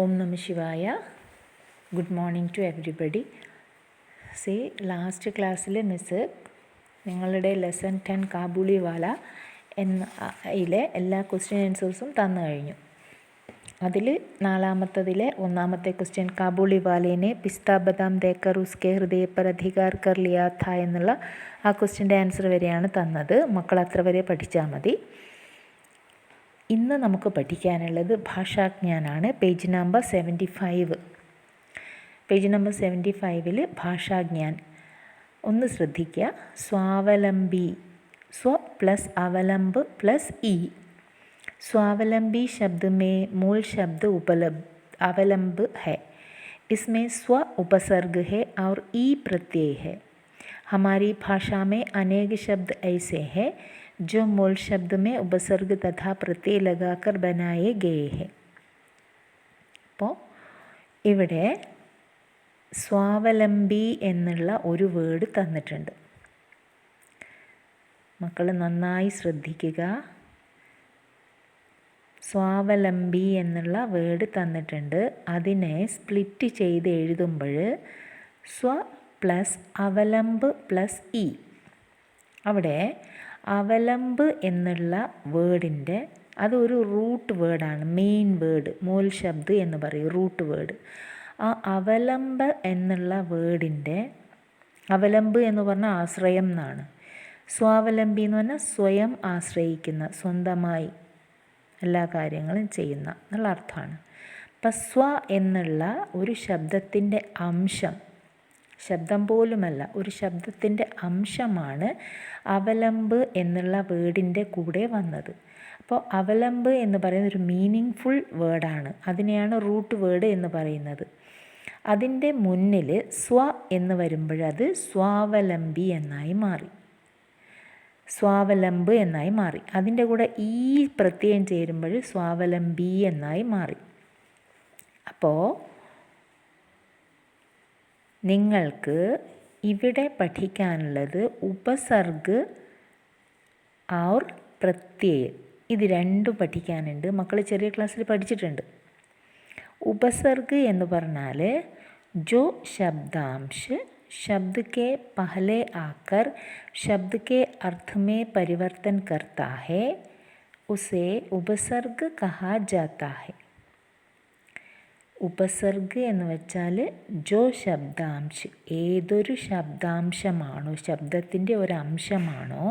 Om Namah Shivaya. Good morning to everybody. See, last ക്ലാസ്സിൽ miss നിങ്ങളുടെ lesson 10 Kabuliwala എന്നതിലെ എല്ലാ ക്വസ്റ്റ്യൻ ആൻസേഴ്സും തന്നു കഴിഞ്ഞു. അതിൽ നാലാമത്തതിലെ ഒന്നാമത്തെ ക്വസ്റ്റ്യൻ കാബൂളിവാലേനെ പിസ്ത ബദാം ദേക്കർ ഉസ്കെ ഹൃദയ പർ അധികാർ കർ ലിയാ ഥാ എന്നുള്ള ആ ക്വസ്റ്റ്യൻ്റെ ആൻസർ വരെയാണ് തന്നത്. മക്കൾ അത്ര വരെ പഠിച്ചാൽ മതി. ഇന്ന് നമുക്ക് പഠിക്കാനുള്ളത് ഭാഷാജ്ഞാനാണ്. Page number 75. പേജ് നമ്പർ 75 ഭാഷാജ്ഞാൻ. ഒന്ന് ശ്രദ്ധിക്കുക. സ്വാവലംബി, സ്വ പ്ലസ് അവലംബ് പ്ലസ് ഇ. स्वावलंबी शब्द में मूल शब्द अवलंब है. इसमें स्व उपसर्ग है और ई प्रत्यय है. हमारी भाषा में अनेक शब्द ऐसे हैं जो मूल शब्द में उपसर्ग तथा प्रत्यय लगाकर बनाए गए हैं. അപ്പോൾ ഇവിടെ സ്വാവലംബി എന്നുള്ള ഒരു വേർഡ് തന്നിട്ടുണ്ട്. മക്കൾ നന്നായി ശ്രദ്ധിക്കുക. സ്വാവലംബി എന്നുള്ള വേർഡ് തന്നിട്ടുണ്ട്. അതിനെ സ്പ്ലിറ്റ് ചെയ്ത് എഴുതുമ്പോൾ സ്വ പ്ലസ് അവലംബ് പ്ലസ് ഇ. അവിടെ അവലംബ് എന്നുള്ള വേർഡിൻ്റെ അതൊരു റൂട്ട് വേർഡാണ്, മെയിൻ വേർഡ്, മൂൽ ശബ്ദ് എന്ന് പറയും, റൂട്ട് വേർഡ്. ആ അവലംബ് എന്നുള്ള വേർഡിൻ്റെ, അവലംബ് എന്ന് പറഞ്ഞാൽ ആശ്രയം എന്നാണ്. സ്വാവലംബി എന്ന് പറഞ്ഞാൽ സ്വയം ആശ്രയിക്കുന്ന, സ്വന്തമായി എല്ലാ കാര്യങ്ങളും ചെയ്യുന്ന എന്നുള്ള അർത്ഥമാണ്. അപ്പം സ്വ എന്നുള്ള ഒരു ശബ്ദത്തിൻ്റെ അംശം, ശബ്ദം പോലുമല്ല, ഒരു ശബ്ദത്തിൻ്റെ അംശമാണ് അവലംബ് എന്നുള്ള വേർഡിൻ്റെ കൂടെ വന്നത്. അപ്പോൾ അവലംബ് എന്ന് പറയുന്നത് ഒരു മീനിങ് ഫുൾ വേർഡാണ്. അതിനെയാണ് റൂട്ട് വേർഡ് എന്ന് പറയുന്നത്. അതിൻ്റെ മുന്നിൽ സ്വ എന്ന് വരുമ്പോഴത് സ്വാവലംബി എന്നായി മാറി, സ്വാവലംബ് എന്നായി മാറി. അതിൻ്റെ കൂടെ ഈ പ്രത്യയം ചേരുമ്പോൾ സ്വാവലംബി എന്നായി മാറി. അപ്പോൾ നിങ്ങൾക്ക് ഇവിടെ പഠിക്കാനുള്ളത് ഉപസർഗ് ഔർ പ്രത്യയ, ഇത് രണ്ടും പഠിക്കാനുണ്ട്. മക്കൾ ചെറിയ ക്ലാസ്സിൽ പഠിച്ചിട്ടുണ്ട്. ഉപസർഗ് എന്ന് പറഞ്ഞാൽ ജോ ശബ്ദാംശ് शब्द के पहले आकर शब्द के अर्थ में परिवर्तन करता है, उसे उपसर्ग कहा जाता है. ഉപസർഗ് എന്ന് വെച്ചാൽ ജോ ശബ്ദാംശ്, ഏതൊരു ശബ്ദാംശമാണോ, ശബ്ദത്തിൻ്റെ ഒരു അംശമാണോ,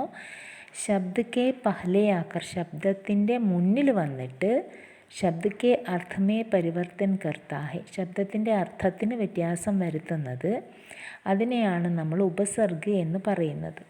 ശബ്ദ കെ പഹലെ ആക്കർ, ശബ്ദത്തിൻ്റെ മുന്നിൽ വന്നിട്ട് ശബ്ദ കെ അർത്ഥമേ പരിവർത്തൻ കർത്താ ഹെ, ശബ്ദത്തിൻ്റെ അർത്ഥത്തിന് വ്യത്യാസം വരുത്തുന്നത്, അതിനെയാണ് നമ്മൾ ഉപസർഗ് എന്ന് പറയുന്നത്.